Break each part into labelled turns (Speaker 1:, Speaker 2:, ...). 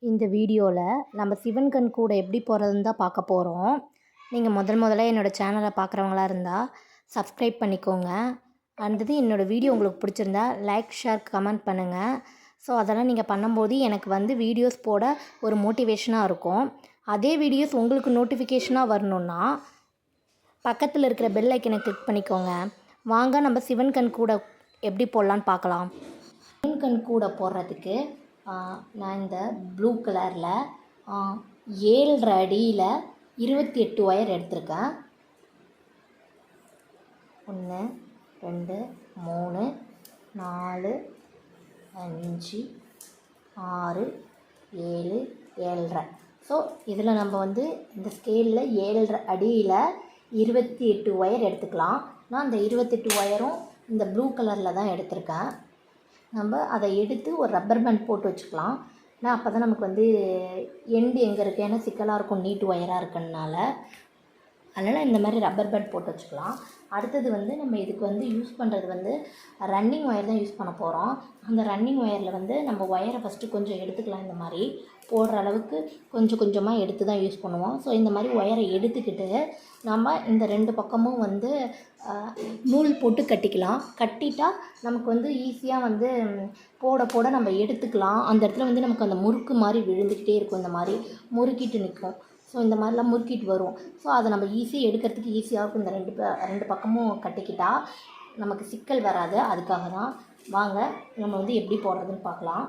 Speaker 1: இந்த வீடியோவில் நம்ம சிவன் கண் கூட எப்படி போகிறதுன்னு தான் பார்க்க போகிறோம். நீங்கள் முதல்ல என்னோடய சேனலை பார்க்குறவங்களா இருந்தால் சப்ஸ்கிரைப் பண்ணிக்கோங்க. அடுத்தது என்னோடய வீடியோ உங்களுக்கு பிடிச்சிருந்தா லைக், ஷேர், கமெண்ட் பண்ணுங்கள். ஸோ அதெல்லாம் நீங்கள் பண்ணும்போது எனக்கு வந்து வீடியோஸ் போட ஒரு மோட்டிவேஷனாக இருக்கும். அதே வீடியோஸ் உங்களுக்கு நோட்டிஃபிகேஷனாக வரணுன்னா பக்கத்தில் இருக்கிற பெல் ஐக்கனை கிளிக் பண்ணிக்கோங்க. வாங்க நம்ம சிவன் கண் கூட எப்படி போடலான்னு பார்க்கலாம். சிவன் கண் கூட போடுறதுக்கு நான் இந்த ப்ளூ கலரில் 7.5 அடியில் 28 ஒயர் எடுத்திருக்கேன். 1 2 3 4 5 6 7 7.5. ஸோ இதில் நம்ம வந்து இந்த ஸ்கேலில் 7.5 அடியில் 28 ஒயர் எடுத்துக்கலாம். நான் அந்த 28 ஒயரும் இந்த ப்ளூ கலரில் தான் எடுத்திருக்கேன். நம்ம அதை எடுத்து ஒரு ரப்பர் பேண்ட் போட்டு வச்சுக்கலாம். ஏன்னா அப்போ தான் நமக்கு வந்து எண்டு எங்கே இருக்குது, ஏன்னா சிக்கலாக இருக்கும் நீட் ஒயராக இருக்குனால. அதனால் இந்த மாதிரி ரப்பர் பேண்ட் போட்டு வச்சுக்கலாம். அடுத்தது வந்து நம்ம இதுக்கு வந்து யூஸ் பண்ணுறது வந்து ரன்னிங் ஒயர் தான் யூஸ் பண்ண போகிறோம். அந்த ரன்னிங் ஒயரில் வந்து நம்ம ஒயரை ஃபஸ்ட்டு கொஞ்சம் எடுத்துக்கலாம். இந்த மாதிரி போடுற அளவுக்கு கொஞ்சம் கொஞ்சமாக எடுத்து தான் யூஸ் பண்ணுவோம். ஸோ இந்த மாதிரி ஒயரை எடுத்துக்கிட்டு நம்ம இந்த 2 பக்கமும் வந்து நூல் போட்டு கட்டிக்கலாம். கட்டிட்டால் நமக்கு வந்து ஈஸியாக வந்து போட போட நம்ம எடுத்துக்கலாம். அந்த இடத்துல வந்து நமக்கு அந்த முறுக்கு மாதிரி விழுந்துக்கிட்டே இருக்கும். இந்த மாதிரி முறுக்கிட்டு நிற்கும். ஸோ இந்த மாதிரிலாம் முறுக்கிட்டு வரும். ஸோ அதை நம்ம ஈஸியாக எடுக்கிறதுக்கு ஈஸியாக இருக்கும். இந்த 2 பக்கமும் கட்டிக்கிட்டால் நமக்கு சிக்கல் வராது. அதுக்காக தான். வாங்க நம்ம வந்து எப்படி போடுறதுன்னு பார்க்கலாம்.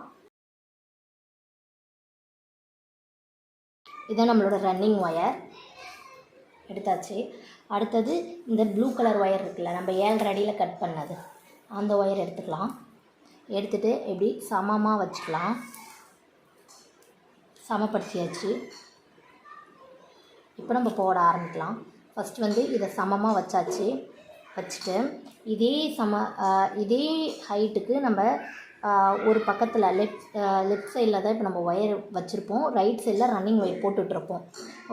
Speaker 1: இதான் நம்மளோட ரன்னிங் ஒயர் எடுத்தாச்சு. அடுத்தது இந்த ப்ளூ கலர் ஒயர் இருக்குல்ல, நம்ம 7.5 அடியில் கட் பண்ணது, அந்த ஒயர் எடுத்துக்கலாம். எடுத்துகிட்டு எப்படி சமமாக வச்சுக்கலாம். சமப்படுத்தியாச்சு. இப்போ நம்ம போட ஆரம்பிக்கலாம். ஃபஸ்ட்டு வந்து இதை சமமாக வச்சாச்சு. வச்சுட்டு இதே ஹைட்டுக்கு நம்ம ஒரு பக்கத்தில் லெஃப்ட் சைடில் தான் இப்போ நம்ம ஒயர் வச்சுருப்போம். ரைட் சைடில் ரன்னிங் ஒயர் போட்டுட்ருப்போம்.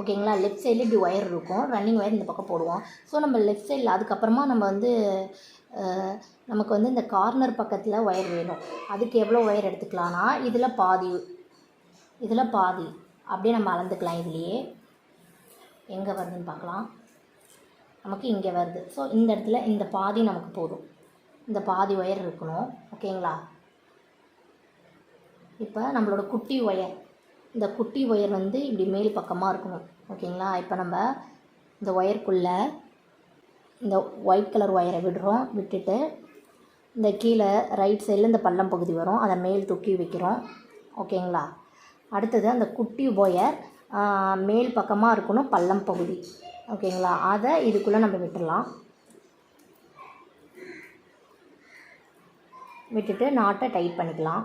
Speaker 1: ஓகேங்களா? லெஃப்ட் சைடில் இப்படி ஒயர் இருக்கும், ரன்னிங் ஒயர் இந்த பக்கம் போடுவோம். ஸோ நம்ம லெஃப்ட் சைடில் அதுக்கப்புறமா நம்ம வந்து நமக்கு வந்து இந்த கார்னர் பக்கத்தில் ஒயர் வேணும். அதுக்கு எவ்வளோ ஒயர் எடுத்துக்கலாம்னா இதில் பாதி அப்படியே நம்ம அளந்துக்கலாம். இதுலேயே எங்கே வருதுன்னு பார்க்கலாம். நமக்கு இங்கே வருது. ஸோ இந்த இடத்துல இந்த பாதி நமக்கு போதும். இந்த பாதி ஒயர் இருக்கணும். ஓகேங்களா? இப்போ நம்மளோட குட்டி ஒயர், இந்த குட்டி ஒயர் வந்து இப்படி மேல் பக்கமாக இருக்கணும். ஓகேங்களா? இப்போ நம்ம இந்த ஒயருக்குள்ளே இந்த ஒயிட் கலர் ஒயரை விடுறோம். விட்டுட்டு இந்த கீழே ரைட் சைடில் இந்த பள்ளம் பகுதி வரும், அதை மேல் தூக்கி வைக்கிறோம். ஓகேங்களா? அடுத்தது அந்த குட்டி ஒயர் மேல் பக்கமாக இருக்கணும், பள்ளம் பகுதி. ஓகேங்களா? அதை இதுக்குள்ளே நம்ம விட்டுடலாம். விட்டுட்டு நாட்டை டைட் பண்ணிக்கலாம்.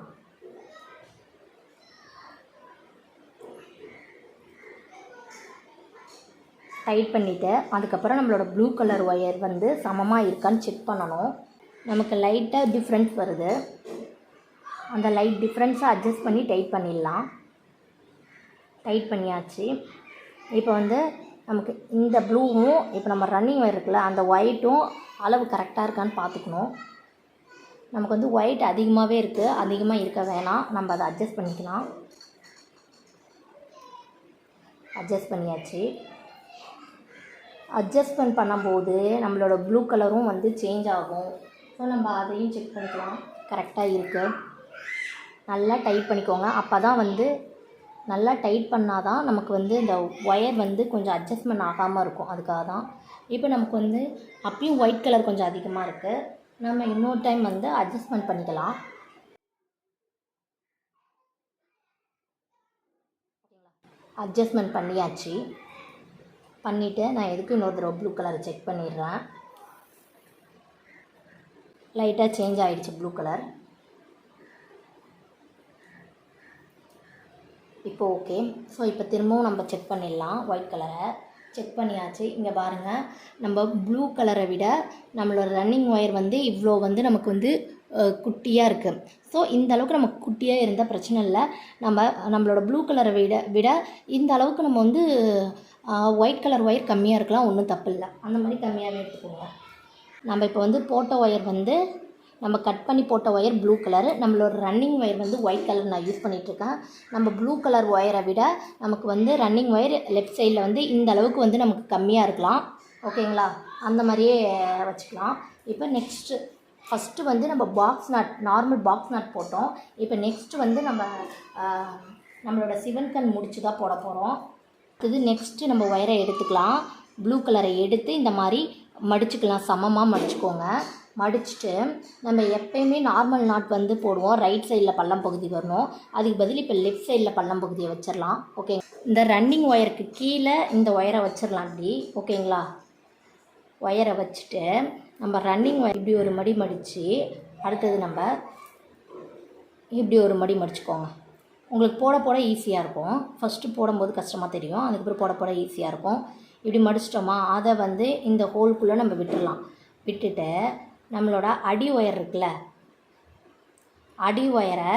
Speaker 1: டைட் பண்ணிவிட்டு அதுக்கப்புறம் நம்மளோட ப்ளூ கலர் ஒயர் வந்து சமமாக இருக்கான்னு செக் பண்ணணும். நமக்கு லைட்டாக டிஃப்ரென்ஸ் வருது. அந்த லைட் டிஃப்ரென்ஸை அட்ஜஸ்ட் பண்ணி டைட் பண்ணிடலாம். டைட் பண்ணியாச்சு. இப்போ வந்து நமக்கு இந்த ப்ளூவும் இப்போ நம்ம ரன்னிங் ஒயர் இருக்குல்ல, அந்த ஒயிட்டும் அளவு கரெக்டாக இருக்கான்னு பார்த்துக்கணும். நமக்கு வந்து ஒயிட் அதிகமாகவே இருக்குது, அதிகமாக இருக்க வேணாம். நம்ம அதை அட்ஜஸ்ட் பண்ணிக்கலாம். அட்ஜஸ்ட் பண்ணியாச்சு. அட்ஜஸ்ட்மெண்ட் பண்ணும்போது நம்மளோட ப்ளூ கலரும் வந்து சேஞ்ச் ஆகும். ஸோ நம்ம அதையும் செக் பண்ணிக்கலாம். கரெக்டாக இருக்குது. நல்லா டைட் பண்ணிக்கோங்க. அப்போ தான் வந்து நல்லா டைட் பண்ணால் தான் நமக்கு வந்து இந்த ஒயர் வந்து கொஞ்சம் அட்ஜஸ்ட்மெண்ட் ஆகாமல் இருக்கும். அதுக்காக தான். இப்போ நமக்கு வந்து அப்பயும் ஒயிட் கலர் கொஞ்சம் அதிகமாக இருக்குது. நம்ம இன்னொரு டைம் வந்து அட்ஜஸ்ட்மெண்ட் பண்ணிக்கலாம். அட்ஜஸ்ட்மெண்ட் பண்ணியாச்சு. பண்ணிவிட்டு நான் எதுக்கு இன்னொரு தடவை ப்ளூ கலரை செக் பண்ணிடுறேன். லைட்டாக சேஞ்ச் ஆகிடுச்சு ப்ளூ கலர். இப்போ ஓகே. ஸோ இப்போ திரும்பவும் நம்ம செக் பண்ணிடலாம். ஒயிட் கலரை செக் பண்ணியாச்சு. இங்கே பாருங்கள், நம்ம ப்ளூ கலரை விட நம்மளோட ரன்னிங் ஒயர் வந்து இவ்வளோ வந்து நமக்கு வந்து குட்டியாக இருக்குது. ஸோ இந்த அளவுக்கு நமக்கு குட்டியாக இருந்தால் பிரச்சனை இல்லை. நம்மளோட ப்ளூ கலரை விட இந்த அளவுக்கு நம்ம வந்து ஒயிட் கலர் ஒயர் கம்மியாக இருக்கலாம், ஒன்றும் தப்பு இல்லை. அந்த மாதிரி கம்மியாகவே எடுத்துக்கோங்க. நம்ம இப்போ வந்து போட்ட ஒயர் வந்து நம்ம கட் பண்ணி போட்ட ஒயர் ப்ளூ கலர், நம்மளோட ரன்னிங் ஒயர் வந்து ஒயிட் கலர் நான் யூஸ் பண்ணிகிட்ருக்கேன். நம்ம ப்ளூ கலர் ஒயரை விட நமக்கு வந்து ரன்னிங் ஒயர் லெஃப்ட் சைடில் வந்து இந்த அளவுக்கு வந்து நமக்கு கம்மியாக இருக்கலாம். ஓகேங்களா, அந்த மாதிரியே வச்சுக்கலாம். இப்போ நெக்ஸ்ட்டு ஃபஸ்ட்டு வந்து நம்ம box not, normal box not போட்டோம். இப்போ நெக்ஸ்ட்டு வந்து நம்மளோட சிவன் கண் முடிச்சு தான் போட போகிறோம். இது நெக்ஸ்ட்டு நம்ம ஒயரை எடுத்துக்கலாம். ப்ளூ கலரை எடுத்து இந்த மாதிரி மடிச்சுக்கலாம், சமமாக மடிச்சுக்கோங்க. மடிச்சுட்டு நம்ம எப்பயுமே நார்மல் நாட் வந்து போடுவோம், ரைட் சைடில் பள்ளம் பகுதி வரணும். அதுக்கு பதில் இப்போ லெஃப்ட் சைடில் பள்ளம் பகுதியை வச்சிடலாம். ஓகே, இந்த ரன்னிங் ஒயருக்கு கீழே இந்த ஒயரை வச்சிடலாம் அப்படி. ஓகேங்களா, ஒயரை வச்சுட்டு நம்ம ரன்னிங் ஒயர் இப்படி ஒரு மடி மடித்து, அடுத்தது நம்ம இப்படி ஒரு மடி மடிச்சுக்கோங்க. உங்களுக்கு போட போட ஈஸியாக இருக்கும். ஃபஸ்ட்டு போடும்போது கஷ்டமாக தெரியும், அதுக்கப்புறம் போட போட ஈஸியாக இருக்கும். இப்படி மடிச்சிட்டோமா, அதை வந்து இந்த ஹோல்குள்ளே நம்ம விட்டுடலாம். விட்டுட்டு நம்மளோட அடி ஒயர் இருக்குல்ல, அடி ஒயரை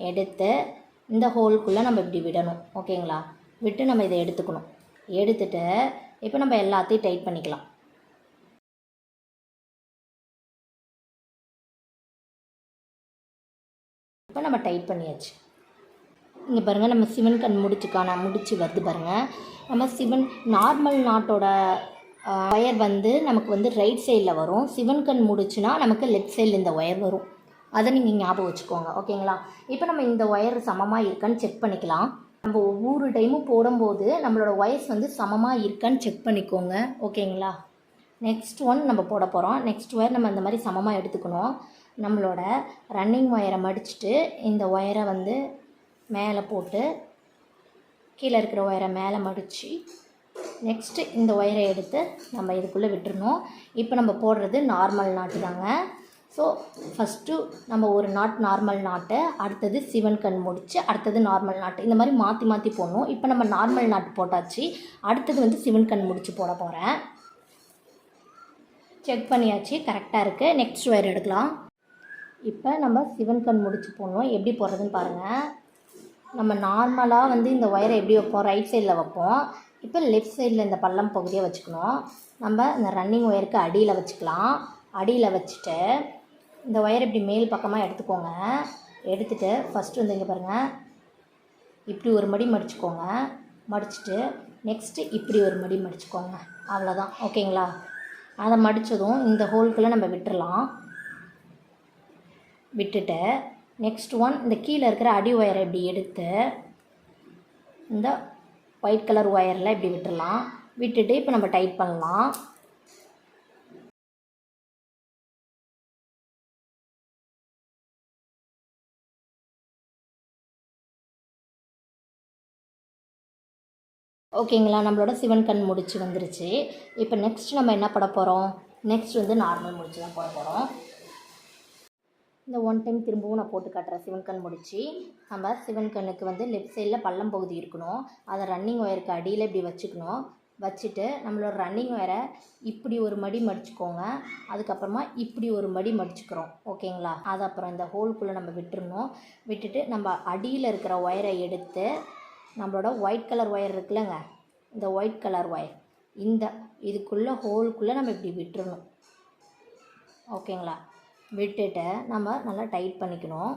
Speaker 1: எடுத்து இந்த ஹோல்குள்ளே நம்ம இப்படி விடணும். ஓகேங்களா, விட்டு நம்ம இதை எடுத்துக்கணும். எடுத்துட்டு இப்போ நம்ம எல்லாத்தையும் டைட் பண்ணிக்கலாம். இப்போ நம்ம டைட் பண்ணியாச்சு. இங்கே பாருங்கள், நம்ம சிவன் கண் முடிச்சு வருது பாருங்கள். நம்ம சிவன் நார்மல் நாட்டோட ஒயர் வந்து நமக்கு வந்து ரைட் சைடில் வரும். சிவன் கண் முடிச்சுனா நமக்கு லெஃப்ட் சைடில் இந்த ஒயர் வரும். அதை நீங்கள் ஞாபகம் வச்சுக்கோங்க. ஓகேங்களா, இப்போ நம்ம இந்த ஒயர் சமமாக இருக்கான்னு செக் பண்ணிக்கலாம். நம்ம ஒவ்வொரு டைமும் போடும்போது நம்மளோட ஒயர்ஸ் வந்து சமமாக இருக்கான்னு செக் பண்ணிக்கோங்க. ஓகேங்களா, நெக்ஸ்ட் ஒன் நம்ம போட போகிறோம். நெக்ஸ்ட் ஒயர் நம்ம இந்த மாதிரி சமமாக எடுத்துக்கணும். நம்மளோட ரன்னிங் ஒயரை மடிச்சுட்டு இந்த ஒயரை வந்து மேலே போட்டு கீழே இருக்கிற ஒயரை மேலே மடித்து நெக்ஸ்ட்டு இந்த ஒயரை எடுத்து நம்ம இதுக்குள்ளே விட்டுருணும். இப்போ நம்ம போடுறது நார்மல் நாட்டு தாங்க. ஸோ ஃபஸ்ட்டு நம்ம ஒரு நார்மல் நாட்டு, அடுத்தது சிவன் கண் முடிச்சு, அடுத்தது நார்மல் நாட்டு, இந்த மாதிரி மாற்றி மாற்றி போடணும். இப்போ நம்ம நார்மல் நாட்டு போட்டாச்சு, அடுத்தது வந்து சிவன் கண் முடிச்சு போட போகிறேன். செக் பண்ணியாச்சு, கரெக்டாக இருக்குது. நெக்ஸ்ட் ஒயர் எடுக்கலாம். இப்போ நம்ம சிவன் கண் முடிச்சு போடணும். எப்படி போடுறதுன்னு பாருங்கள். நம்ம நார்மலாக வந்து இந்த ஒயரை எப்படி வைப்போம், ரைட் சைடில் வைப்போம். இப்போ லெஃப்ட் சைடில் இந்த பள்ளம் பகுதியை வச்சுக்கணும். நம்ம இந்த ரன்னிங் ஒயருக்கு அடியில் வச்சுக்கலாம். அடியில் வச்சுட்டு இந்த ஒயரை இப்படி மேல் பக்கமாக எடுத்துக்கோங்க. எடுத்துகிட்டு ஃபஸ்ட்டு வந்து இங்கே பாருங்கள், இப்படி ஒரு மடி மடிச்சுக்கோங்க. மடிச்சுட்டு நெக்ஸ்ட்டு இப்படி ஒரு மடி மடிச்சுக்கோங்க. அவ்வளோதான். ஓகேங்களா, அதை மடித்ததும் இந்த ஹோல்குள்ளே நம்ம விட்டுடலாம். விட்டுட்டு நெக்ஸ்ட் ஒன் இந்த கீழே இருக்கிற அடி ஒயரை இப்படி எடுத்து இந்த ஒயிட் கலர் ஒயரில் இப்படி விட்டுடலாம். விட்டுட்டு இப்போ நம்ம டைட் பண்ணலாம். ஓகேங்களா, நம்மளோட சிவன் கண் முடிச்சு வந்துருச்சு. இப்போ நெக்ஸ்ட் நம்ம என்ன பண்ண போகிறோம், நெக்ஸ்ட் வந்து நார்மல் முடிச்சு தான் போட போகிறோம். இந்த ஒன் டைம் திரும்பவும் நான் போட்டு காட்டுறேன். சிவன் கண் முடிச்சு நம்ம சிவன் கண்ணுக்கு வந்து லெஃப்ட் சைடில் பள்ளம் பகுதி இருக்கணும். அதை ரன்னிங் ஒயருக்கு அடியில் இப்படி வச்சுக்கணும். வச்சுட்டு நம்மளோட ரன்னிங் ஒயரை இப்படி ஒரு மடி மடிச்சுக்கோங்க. அதுக்கப்புறமா இப்படி ஒரு மடி மடிச்சுக்கிறோம். ஓகேங்களா, அது அப்புறம் இந்த ஹோல்குள்ளே நம்ம விட்டுருணும். விட்டுட்டு நம்ம அடியில் இருக்கிற ஒயரை எடுத்து நம்மளோட ஒயிட் கலர் ஒயர் இருக்குல்லங்க, இந்த ஒயிட் கலர் ஒயர் இந்த இதுக்குள்ளே ஹோல்குள்ளே நம்ம இப்படி விட்டுறணும். ஓகேங்களா, விட்டுட்டு நம்ம நல்லா டைட் பண்ணிக்கணும்.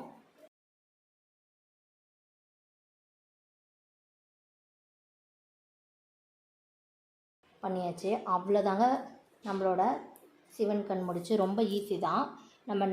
Speaker 1: பண்ணியாச்சு, அவ்வளோதாங்க. நம்மளோட சிவன் கண் முடிச்சு ரொம்ப ஈஸி தான். நம்ம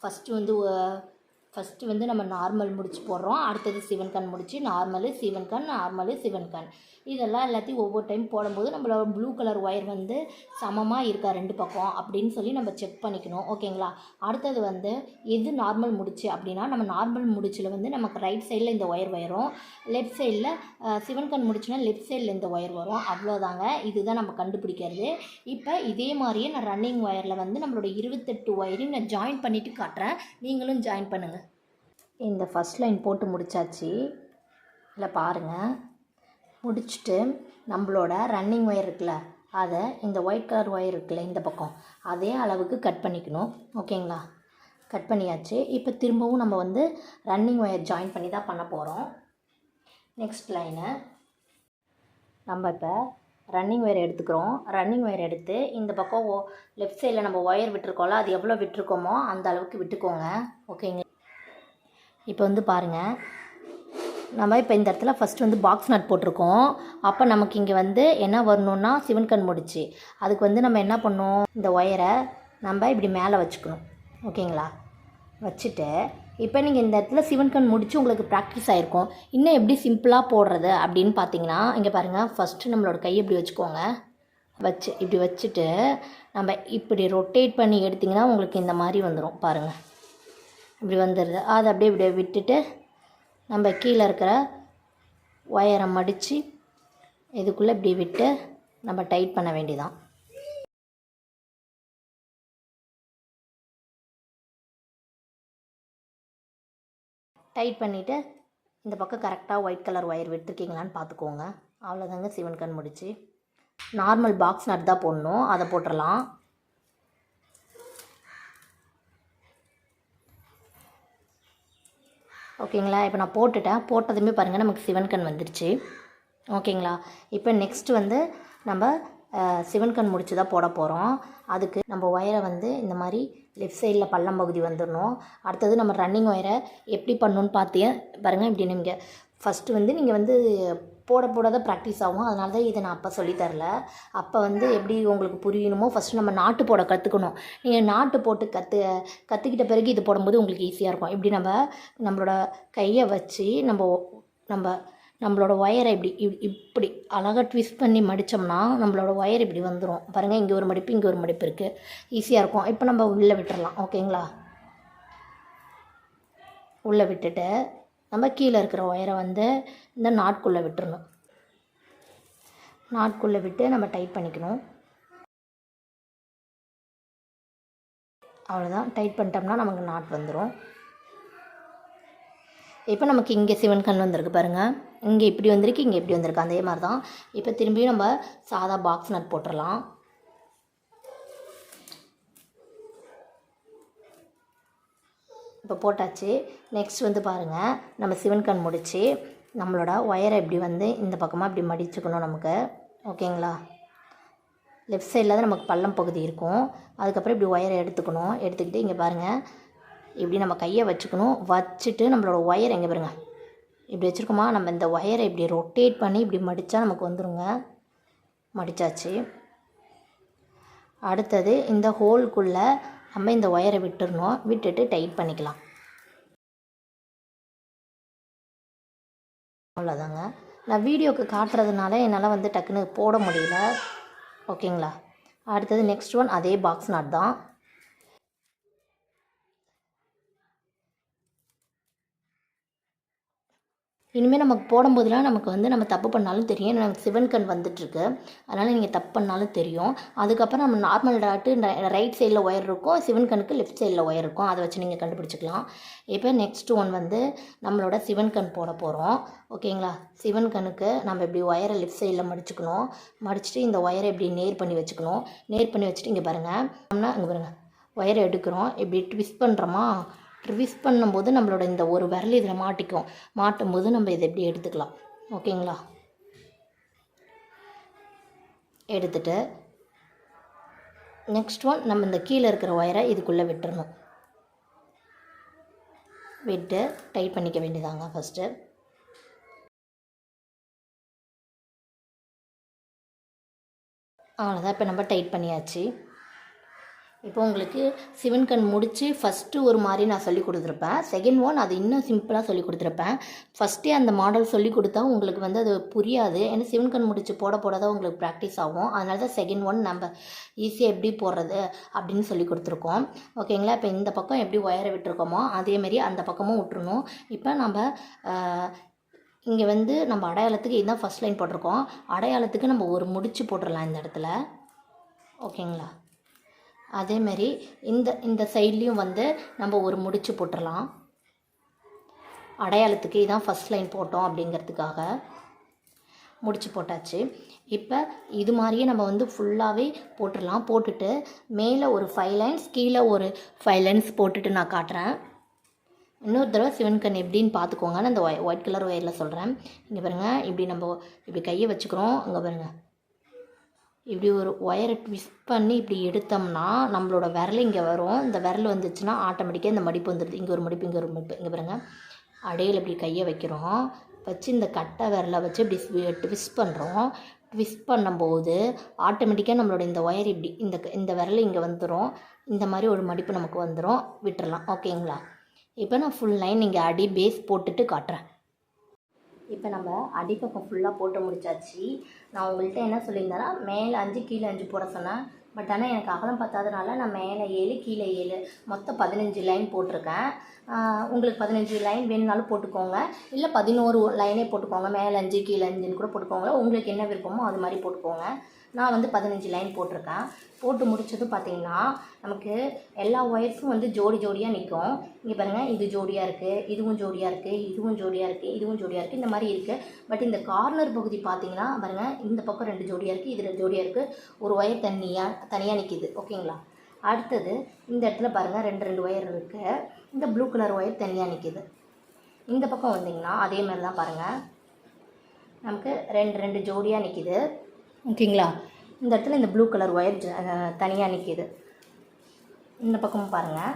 Speaker 1: ஃபஸ்ட்டு வந்து நம்ம நார்மல் முடிச்சு போடுறோம். அடுத்தது சிவன் கண் முடிச்சு, நார்மலு சிவன் கண், நார்மலு சிவன் கண். இதெல்லாம் எல்லாத்தையும் ஒவ்வொரு டைம் போடும்போது நம்மளோட ப்ளூ கலர் ஒயர் வந்து சமமாக இருக்கா ரெண்டு பக்கம் அப்படின்னு சொல்லி நம்ம செக் பண்ணிக்கணும். ஓகேங்களா, அடுத்தது வந்து எது நார்மல் முடிச்சு அப்படின்னா, நம்ம நார்மல் முடிச்சில் வந்து நமக்கு ரைட் சைடில் இந்த ஒயர் வரும், லெஃப்ட் சைடில் சிவன் கண் முடிச்சுனா லெஃப்ட் சைடில் இந்த ஒயர் வரும். அவ்வளோதாங்க, இதுதான் நம்ம கண்டுபிடிக்கிறது. இப்போ இதே மாதிரியே நான் ரன்னிங் ஒயரில் வந்து நம்மளோட 28 ஒயரையும் நான் ஜாயின் பண்ணிவிட்டு காட்டுறேன், நீங்களும் ஜாயின் பண்ணுங்கள். இந்த ஃபஸ்ட் லைன் போட்டு முடித்தாச்சு. இல்லை பாருங்கள், முடிச்சுட்டு நம்மளோட ரன்னிங் ஒயர் இருக்குல்ல, அதை இந்த ஒயிட் கலர் ஒயர் இருக்குல்ல இந்த பக்கம் அதே அளவுக்கு கட் பண்ணிக்கணும். ஓகேங்களா, கட் பண்ணியாச்சு. இப்போ திரும்பவும் நம்ம வந்து ரன்னிங் ஒயர் ஜாயின் பண்ணி தான் பண்ண போகிறோம். நெக்ஸ்ட் லைனு நம்ம இப்போ ரன்னிங் ஒயர் எடுத்துக்கிறோம். ரன்னிங் ஒயர் எடுத்து இந்த பக்கம் லெஃப்ட் சைடில் நம்ம ஒயர் விட்டுருக்கோம்ல, அது எவ்வளோ விட்டுருக்கோமோ அந்த அளவுக்கு விட்டுக்கோங்க. ஓகேங்க. இப்போ வந்து பாருங்கள், நம்ம இப்போ இந்த இடத்துல ஃபஸ்ட்டு வந்து பாக்ஸ் நட் போட்டிருக்கோம். அப்போ நமக்கு இங்கே வந்து என்ன வரணுன்னா சிவன் கண் முடிச்சு. அதுக்கு வந்து நம்ம என்ன பண்ணோம், இந்த ஒயரை நம்ம இப்படி மேலே வச்சுக்கணும். ஓகேங்களா? வச்சுட்டு இப்போ நீங்கள் இந்த இடத்துல சிவன் கண் முடிச்சு உங்களுக்கு ப்ராக்டிஸ் ஆகிருக்கும். இன்னும் எப்படி சிம்பிளாக போடுறது அப்படின்னு பார்த்தீங்கன்னா, இங்கே பாருங்கள், ஃபஸ்ட்டு நம்மளோட கையை இப்படி வச்சுக்கோங்க. வச்சு இப்படி வச்சுட்டு நம்ம இப்படி ரொட்டேட் பண்ணி எடுத்திங்கன்னா உங்களுக்கு இந்த மாதிரி வந்துடும். பாருங்கள், இப்படி வந்துடுது. அதை அப்படியே இப்படியே விட்டுட்டு நம்ம கீழே இருக்கிற ஒயரை மடித்து இதுக்குள்ளே இப்படி விட்டு நம்ம டைட் பண்ண வேண்டியதான். டைட் பண்ணிவிட்டு இந்த பக்கம் கரெக்டாக ஒயிட் கலர் ஒயர் விட்டுருக்கீங்களான்னு பார்த்துக்கோங்க. அவ்வளோதாங்க சிவன் கண் முடிச்சு. நார்மல் பாக்ஸ் நட் தான் போடணும், அதை போட்டுடலாம். ஓகேங்களா? இப்போ நான் போட்டுட்டேன். போட்டதுமே பாருங்கள் நமக்கு சிவன் கண் வந்துடுச்சு. ஓகேங்களா? இப்போ நெக்ஸ்ட் வந்து நம்ம சிவன் கண் முடிச்சு தான் போட போகிறோம். அதுக்கு நம்ம ஒயரை வந்து இந்த மாதிரி லெஃப்ட் சைடில் பள்ளம் பகுதி வந்துடணும். அடுத்தது நம்ம ரன்னிங் ஒயரை எப்படி பண்ணணுன்னு பாருங்கள். இப்படி நீங்கள் ஃபஸ்ட்டு வந்து நீங்கள் வந்து போட தான் ப்ராக்டிஸ் ஆகும். அதனால தான் இதை நான் அப்போ சொல்லித்தரல. அப்போ வந்து எப்படி உங்களுக்கு புரியணுமோ ஃபஸ்ட்டு நம்ம நாட்டு போட கற்றுக்கணும். நீங்கள் நாட்டு போட்டு கற்றுக்கிட்ட பிறகு இது போடும்போது உங்களுக்கு ஈஸியாக இருக்கும். இப்படி நம்மளோட கையை வச்சு நம்மளோட ஒயரை இப்படி அழகாக ட்விஸ்ட் பண்ணி மடித்தோம்னா நம்மளோட ஒயர் இப்படி வந்துடும். பாருங்கள், இங்கே ஒரு மடிப்பு, இங்கே ஒரு மடிப்பு இருக்குது. ஈஸியாக இருக்கும். இப்போ நம்ம உள்ளே விட்டுறலாம். ஓகேங்களா? உள்ளே விட்டுட்டு நம்ம கீழே இருக்கிற ஒயரை வந்து இந்த நாட்குள்ளே விட்டுறணும். நாட்குள்ளே விட்டு நம்ம டைட் பண்ணிக்கணும். அவ்வளோதான். டைட் பண்ணிட்டோம்னா நமக்கு நாட் வந்துடும். இப்போ நமக்கு இங்கே சிவன் கண் வந்திருக்கு பாருங்கள். இங்கே இப்படி வந்திருக்கு, இங்கே இப்படி வந்திருக்கு. அதே மாதிரி தான். இப்போ திரும்பியும் நம்ம சாதா பாக்ஸ் நட் போட்டுடலாம். இப்போ போட்டாச்சு. நெக்ஸ்ட் வந்து பாருங்கள், நம்ம சிவன் கண் முடிச்சு நம்மளோட ஒயரை இப்படி வந்து இந்த பக்கமாக இப்படி மடிச்சுக்கணும் நமக்கு. ஓகேங்களா? லெஃப்ட் சைடில் தான் நமக்கு பள்ளம் பகுதி இருக்கும். அதுக்கப்புறம் இப்படி ஒயரை எடுத்துக்கிட்டு இங்கே பாருங்கள், இப்படி நம்ம கையை வச்சுக்கணும். வச்சுட்டு நம்மளோட ஒயர் எங்கே பாருங்கள், இப்படி வச்சுருக்கோமா, நம்ம இந்த ஒயரை இப்படி ரொட்டேட் பண்ணி இப்படி மடித்தா நமக்கு வந்துடுங்க. மடித்தாச்சு. அடுத்தது இந்த ஹோல்குள்ளே நம்ம இந்த ஒயரை விட்டுறணும். விட்டுட்டு டைட் பண்ணிக்கலாம். அவ்வளோதாங்க. நான் வீடியோக்கு காட்டுறதுனால என்னால் வந்து டக்குன்னு போட முடியல. ஓகேங்களா? அடுத்தது நெக்ஸ்ட் ஒன் அதே பாக்ஸ் நாட் தான். இனிமேல் நமக்கு போடும்போதெல்லாம் நமக்கு வந்து நம்ம தப்பு பண்ணாலும் தெரியும். நமக்கு சிவன் கண் வந்துட்டுருக்கு, அதனால் நீங்கள் தப்பு பண்ணாலும் தெரியும். அதுக்கப்புறம் நம்ம நார்மல் டாட்டு ரைட் சைடில் ஒயர் இருக்கும், சிவன் கண்ணுக்கு லெஃப்ட் சைடில் ஒயர் இருக்கும். அதை வச்சு நீங்கள் கண்டுபிடிச்சிக்கலாம். இப்போ நெக்ஸ்ட் ஒன் வந்து நம்மளோட சிவன் கண் போட போகிறோம். ஓகேங்களா? சிவன் கண்ணுக்கு நம்ம இப்படி ஒயரை லெஃப்ட் சைடில் மடிச்சுட்டு இந்த ஒயரை இப்படி நேர் பண்ணி வச்சுட்டு இங்கே பாருங்கள், இங்கே பாருங்கள், ஒயரை எடுக்கிறோம். இப்படி ட்விஸ்ட் பண்ணுறோமா, ட்விஸ்ட் பண்ணும்போது நம்மளோட இந்த ஒரு விரல் இதில் மாட்டும்போது நம்ம இதை எப்படி எடுத்துக்கலாம். ஓகேங்களா? எடுத்துட்டு நெக்ஸ்ட் ஒன் நம்ம இந்த கீழே இருக்கிற ஒயரை இதுக்குள்ளே விட்டுறணும். விட்டு டைட் பண்ணிக்க வேண்டியதாங்க ஃபஸ்ட்டு. அவ்வளோதான். இப்போ நம்ம டைட் பண்ணியாச்சு. இப்போ உங்களுக்கு சிவன் கண் முடித்து ஃபஸ்ட்டு ஒரு மாதிரி நான் சொல்லி கொடுத்துருப்பேன். செகண்ட் ஒன் அது இன்னும் சிம்பிளாக சொல்லி கொடுத்துருப்பேன். ஃபஸ்ட்டே அந்த மாடல் சொல்லி கொடுத்தா உங்களுக்கு வந்து அது புரியாது. ஏன்னா சிவன் கண் முடித்து போட தான் உங்களுக்கு ப்ராக்டிஸ் ஆகும். அதனால தான் செகண்ட் ஒன் நம்ம ஈஸியாக எப்படி போடுறது அப்படின்னு சொல்லி கொடுத்துருக்கோம். ஓகேங்களா? இப்போ இந்த பக்கம் எப்படி ஒயரை விட்டுருக்கோமோ அதேமாரி அந்த பக்கமும் விட்டுருணும். இப்போ நம்ம இங்கே வந்து நம்ம அடையாளத்துக்கு இதுதான் ஃபஸ்ட் லைன் போட்டிருக்கோம். அடையாளத்துக்கு நம்ம ஒரு முடிச்சு போட்டுடலாம் இந்த இடத்துல. ஓகேங்களா? அதேமாரி இந்த சைட்லேயும் வந்து நம்ம ஒரு முடிச்சு போட்டுடலாம். அடையாளத்துக்கு இதான் ஃபஸ்ட் லைன் போட்டோம் அப்படிங்கிறதுக்காக முடிச்சு போட்டாச்சு. இப்போ இது மாதிரியே நம்ம வந்து ஃபுல்லாகவே போட்டுடலாம். போட்டுட்டு மேலே ஒரு 5 லைன்ஸ், கீழே ஒரு 5 லைன்ஸ் போட்டுட்டு நான் காட்டுறேன். இன்னொரு தடவை சிவன் கண் எப்படின்னு பார்த்துக்கோங்க. அந்த ஒயிட் கலர் ஒயரில் சொல்கிறேன். இங்கே பாருங்கள், இப்படி நம்ம இப்படி கையை வச்சுக்கிறோம். அங்கே பாருங்கள், இப்படி ஒரு ஒயரை ட்விஸ்ட் பண்ணி இப்படி எடுத்தோம்னா நம்மளோட விரல் இங்கே வரும். இந்த விரல் வந்துச்சுன்னா ஆட்டோமேட்டிக்காக இந்த மடிப்பு வந்துடுது. இங்கே ஒரு மடிப்பு, இங்கே ஒரு மடிப்பு. இங்கே பாருங்கள், அடையில் இப்படி கையை வைக்கிறோம், வச்சு இந்த கட்டை விரலை வச்சு இப்படி ட்விஸ்ட் பண்ணுறோம். ட்விஸ்ட் பண்ணும்போது ஆட்டோமேட்டிக்காக நம்மளோட இந்த ஒயர் இப்படி இந்த விரல் இங்கே வந்துடும். இந்த மாதிரி ஒரு மடிப்பு நமக்கு வந்துடும். விட்டுறலாம். ஓகேங்களா? இப்போ நான் ஃபுல் லைன் இங்கே அடி பேஸ் போட்டுட்டு காட்டுறேன். இப்போ நம்ம அடிப்பக்கம் ஃபுல்லாக போட்டு முடிச்சாச்சு. நான் உங்கள்கிட்ட என்ன சொல்லியிருந்தேன்னா மேலே 5 கீழே 5 போட சொன்னேன். பட் ஆனால் எனக்கு அகலம் பத்தாதனால நான் மேலே 7 கீழே 7 மொத்தம் 15 லைன் போட்டிருக்கேன். உங்களுக்கு 15 லைன் வேணுனாலும் போட்டுக்கோங்க, இல்லை 11 லைனே போட்டுக்கோங்க. மேலே 5 கீழே 5ன்னு கூட போட்டுக்கோங்க. உங்களுக்கு என்ன விருப்பமோ அது மாதிரி போட்டுக்கோங்க. நான் வந்து 15 லைன் போட்டிருக்கேன். போட்டு முடிச்சதும் பார்த்திங்கன்னா நமக்கு எல்லா ஒயர்ஸும் வந்து ஜோடி ஜோடியாக நிற்கும். இங்கே பாருங்கள், இது ஜோடியாக இருக்குது, இதுவும் ஜோடியாக இருக்குது, இதுவும் ஜோடியாக இருக்குது, இதுவும் ஜோடியாக இருக்குது, இந்த மாதிரி இருக்குது. பட் இந்த கார்னர் பகுதி பார்த்திங்கன்னா பாருங்கள், இந்த பக்கம் 2 ஜோடியாக இருக்குது, இது 2 ஜோடியாக இருக்குது, ஒரு ஒயர் தனியாக நிற்கிது. ஓகேங்களா? அடுத்தது இந்த இடத்துல பாருங்கள் 2 ஒயர் இருக்குது. இந்த ப்ளூ கலர் ஒயர் தனியாக நிற்கிது. இந்த பக்கம் வந்திங்கன்னா அதே மாதிரி தான் பாருங்கள், நமக்கு 2 ஜோடியாக நிற்கிது. ஓகேங்களா? இந்த இடத்துல இந்த ப்ளூ கலர் ஒயர் தனியாக நிற்கிது. இந்த பக்கமும் பாருங்கள்,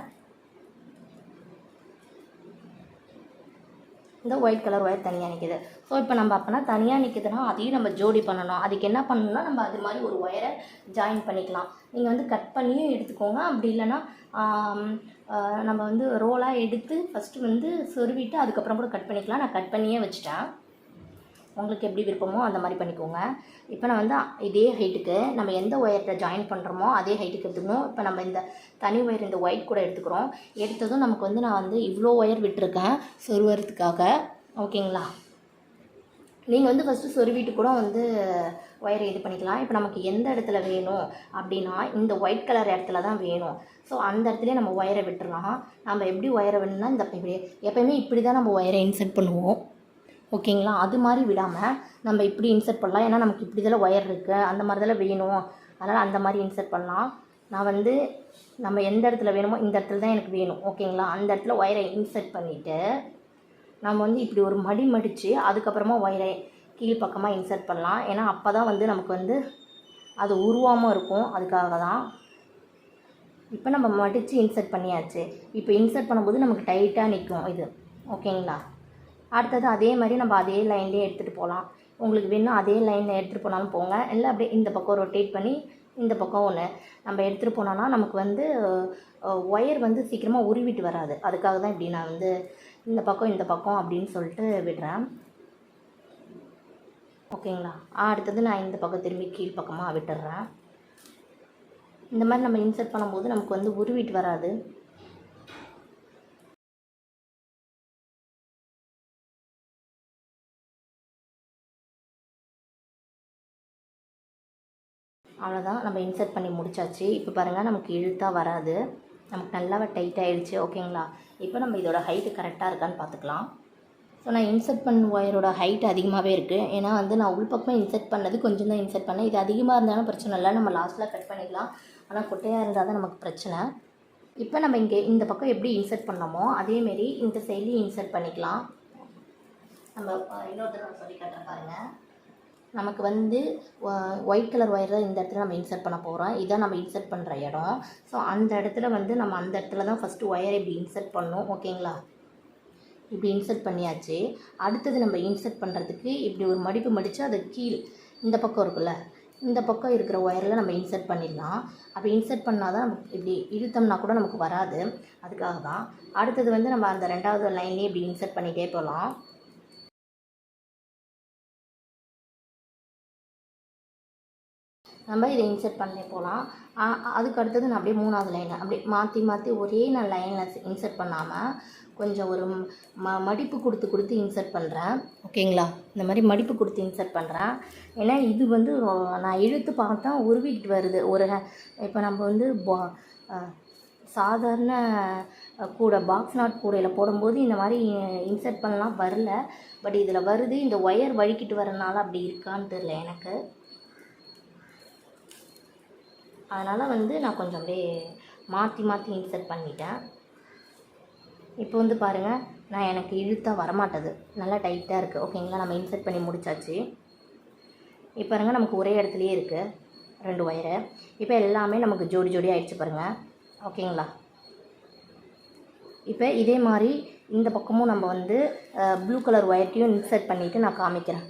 Speaker 1: இந்த ஒயிட் கலர் ஒயர் தனியாக நிற்கிது. ஸோ இப்போ நம்ம அப்போனா தனியாக நிற்கிதுன்னா அதையும் நம்ம ஜோடி பண்ணணும். அதுக்கு என்ன பண்ணணும்னா நம்ம அது மாதிரி ஒரு ஒயரை ஜாயின் பண்ணிக்கலாம். நீங்கள் வந்து கட் பண்ணியும் எடுத்துக்கோங்க. அப்படி இல்லைன்னா நம்ம வந்து ரோலாக எடுத்து ஃபஸ்ட்டு வந்து சொருவிட்டு அதுக்கப்புறம் கூட கட் பண்ணிக்கலாம். நான் கட் பண்ணியே வச்சுட்டேன். உங்களுக்கு எப்படி விருப்பமோ அந்த மாதிரி பண்ணிக்கோங்க. இப்போ நான் வந்து இதே ஹைட்டுக்கு நம்ம எந்த ஒயர்கிட்ட ஜாயின் பண்ணுறோமோ அதே ஹைட்டுக்கு எடுத்துக்கணும். இப்போ நம்ம இந்த தனி ஒயர் இந்த ஒயிட் கூட எடுத்துக்கிறோம். எடுத்ததும் நமக்கு வந்து நான் வந்து இவ்வளோ ஒயர் விட்டுருக்கேன் சொருவறதுக்காக. ஓகேங்களா? நீங்கள் வந்து ஃபஸ்ட்டு சொருவிட்டு கூட வந்து ஒயரை இது பண்ணிக்கலாம். இப்போ நமக்கு எந்த இடத்துல வேணும் அப்படின்னா இந்த ஒயிட் கலர் இடத்துல தான் வேணும். ஸோ அந்த இடத்துலேயே நம்ம ஒயரை விட்டுடலாம். நம்ம எப்படி ஒயரை வேணும்னா இந்த எப்போயுமே இப்படி தான் நம்ம ஒயரை இன்சர்ட் பண்ணுவோம். ஓகேங்களா? அது மாதிரி விடாமல் நம்ம இப்படி இன்சர்ட் பண்ணலாம். ஏன்னா நமக்கு இப்படி இதெல்லாம் ஒயர் இருக்குது, அந்த மாதிரி இதெல்லாம் வேணும், அதனால் அந்த மாதிரி இன்சர்ட் பண்ணலாம். நான் வந்து நம்ம எந்த இடத்துல வேணுமோ இந்த இடத்துல தான் எனக்கு வேணும். ஓகேங்களா? அந்த இடத்துல ஒயரை இன்சர்ட் பண்ணிவிட்டு நம்ம வந்து இப்படி ஒரு மடித்து அதுக்கப்புறமா ஒயரை கீழ்ப்பக்கமாக இன்சர்ட் பண்ணலாம். ஏன்னா அப்போ தான் வந்து நமக்கு வந்து அது உருவாமல் இருக்கும். அதுக்காக தான். இப்போ நம்ம மடித்து இன்சர்ட் பண்ணியாச்சு. இப்போ இன்சர்ட் பண்ணும்போது நமக்கு டைட்டாக நிற்கும் இது. ஓகேங்களா? அடுத்தது அதே மாதிரி நம்ம அதே லைன்லேயே எடுத்துகிட்டு போகலாம். உங்களுக்கு வேணும் அதே லைனில் எடுத்துகிட்டு போனாலும் போங்க, இல்லை அப்படியே இந்த பக்கம் ரொட்டேட் பண்ணி இந்த பக்கம் ஒன்று நம்ம எடுத்துகிட்டு போனோன்னா நமக்கு வந்து ஒயர் வந்து சீக்கிரமாக உருவிட்டு வராது. அதுக்காக தான் இப்படி நான் வந்து இந்த பக்கம் அப்படின்னு சொல்லிட்டு விடுறேன். ஓகேங்களா? அடுத்தது நான் இந்த பக்கம் திரும்பி கீழ் பக்கமாக விட்டுடுறேன். இந்த மாதிரி நம்ம இன்சர்ட் பண்ணும்போது நமக்கு வந்து உருவிட்டு வராது. அவ்வளோதான், நம்ம இன்சர்ட் பண்ணி முடிச்சாச்சு. இப்போ பாருங்கள், நமக்கு இழுத்தாக வராது, நமக்கு நல்லாவே டைட் ஆகிடுச்சு. ஓகேங்களா? இப்போ நம்ம இதோட ஹைட்டு கரெக்டாக இருக்கான்னு பார்த்துக்கலாம். ஸோ நான் இன்சர்ட் பண்ண ஒயரோட ஹைட் அதிகமாகவே இருக்குது. ஏன்னா வந்து நான் உள்பக்கமாக இன்சர்ட் பண்ணது கொஞ்சம் தான் இன்சர்ட் பண்ணேன். இது அதிகமாக இருந்தாலும் பிரச்சனை இல்லை, நம்ம லாஸ்ட்டில் கட் பண்ணிக்கலாம். ஆனால் குட்டையாக இருந்தால் தான் நமக்கு பிரச்சனை. இப்போ நம்ம இங்கே இந்த பக்கம் எப்படி இன்சர்ட் பண்ணோமோ அதேமாரி இந்த சைட்லேயும் இன்சர்ட் பண்ணிக்கலாம். நம்ம இன்னொரு தடவை சொல்லி காட்டுறேன் பாருங்கள். நமக்கு வந்து ஒயிட் கலர் ஒயர் தான் இந்த இடத்துல நம்ம இன்சர்ட் பண்ண போகிறோம். இதான் நம்ம இன்சர்ட் பண்ணுற இடம். ஸோ அந்த இடத்துல வந்து நம்ம அந்த இடத்துல தான் ஃபஸ்ட்டு ஒயரை இப்படி இன்சர்ட் பண்ணணும். ஓகேங்களா? இப்படி இன்சர்ட் பண்ணியாச்சு. அடுத்தது நம்ம இன்சர்ட் பண்ணுறதுக்கு இப்படி ஒரு மடித்து அது கீழ் இந்த பக்கம் இருக்குல்ல, இந்த பக்கம் இருக்கிற ஒயரில் நம்ம இன்சர்ட் பண்ணிடலாம். அப்படி இன்சர்ட் பண்ணால் தான் நமக்கு இப்படி இழுத்தோம்னா கூட நமக்கு வராது. அதுக்காக தான். அடுத்தது வந்து நம்ம அந்த 2வது லைன்லேயே இப்படி இன்சர்ட் பண்ணிகிட்டே போகலாம். நம்ம இதை இன்சர்ட் பண்ணி போகலாம். அதுக்கு அடுத்தது நான் அப்படியே 3வது லைனை அப்படியே மாற்றி ஒரே நான் லைனில் இன்சர்ட் பண்ணாமல் கொஞ்சம் ஒரு மடிப்பு கொடுத்து இன்சர்ட் பண்ணுறேன். ஓகேங்களா? இந்த மாதிரி மடிப்பு கொடுத்து இன்சர்ட் பண்ணுறேன். ஏன்னா இது வந்து நான் இழுத்து பார்த்தா உருவிக்கிட்டு வருது. இப்போ நம்ம வந்து சாதாரண கூடை பாக்ஸ் நாட் கூடையில் போடும்போது இந்த மாதிரி இன்சர்ட் பண்ணலாம் வரல. பட் இதில் வருது. இந்த ஒயர் வழுக்கிட்டு வரனால அப்படி இருக்கான்னு தெரியல எனக்கு. அதனால் வந்து நான் கொஞ்சம் அப்படியே மாற்றி இன்சர்ட் பண்ணிட்டேன். இப்போ வந்து பாருங்கள், நான் எனக்கு இழுத்தாக வரமாட்டது, நல்லா டைட்டாக இருக்குது. ஓகேங்களா? நம்ம இன்சர்ட் பண்ணி முடிச்சாச்சு. இப்போ பாருங்கள், நமக்கு ஒரே இடத்துலையே இருக்குது. 2 ஒயரு. இப்போ எல்லாமே நமக்கு ஜோடி ஜோடி ஆகிடுச்சு பாருங்கள். ஓகேங்களா? இப்போ இதே மாதிரி இந்த பக்கமும் நம்ம வந்து ப்ளூ கலர் ஒயர்ட்டையும் இன்சர்ட் பண்ணிவிட்டு நான் காமிக்கிறேன்.